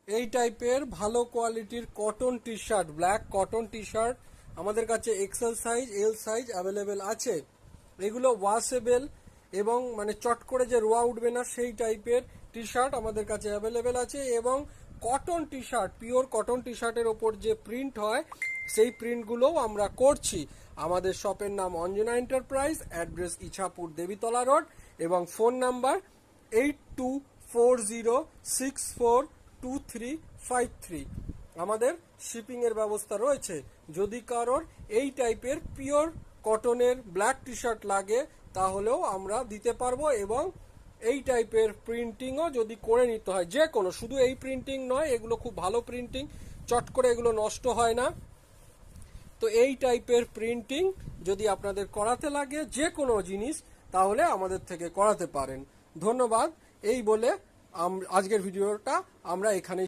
এই টাইপের ভালো কোয়ালিটির cotton T shirt, black cotton T shirt আমাদের কাছে XL size, L size available আছে। এগুলো ওয়াশেবল এবং মানে চট করে যে রোয়া উঠবে না সেই টাইপের টি শার্ট আমাদের কাছে অ্যাভেলেবেল আছে। এবং cotton T shirt, pure cotton T শার্টের ওপর যে প্রিন্ট হয় সেই প্রিন্টগুলোও আমরা করছি। আমাদের শপের নাম Anjana enterprise, address Ichhapur Debitala road, এবং ফোন নাম্বার 8240642353। আমাদের শিপিং এর ব্যবস্থা রয়েছে। যদি কারোর এই টাইপের পিওর কটনের ব্ল্যাক টি শার্ট লাগে তাহলেও আমরা দিতে পারবো, এবং এই টাইপের প্রিন্টিংও যদি করে নিতে হয়, যে কোনো, শুধু এই প্রিন্টিং নয়, এগুলো খুব ভালো প্রিন্টিং, চট করে এগুলো নষ্ট হয় না। তো এই টাইপের প্রিন্টিং যদি আপনাদের করাতে লাগে যে কোনো জিনিস, তাহলে আমাদের থেকে করাতে পারেন। ধন্যবাদ। এই বলে আজকের ভিডিওটা আমরা এখানে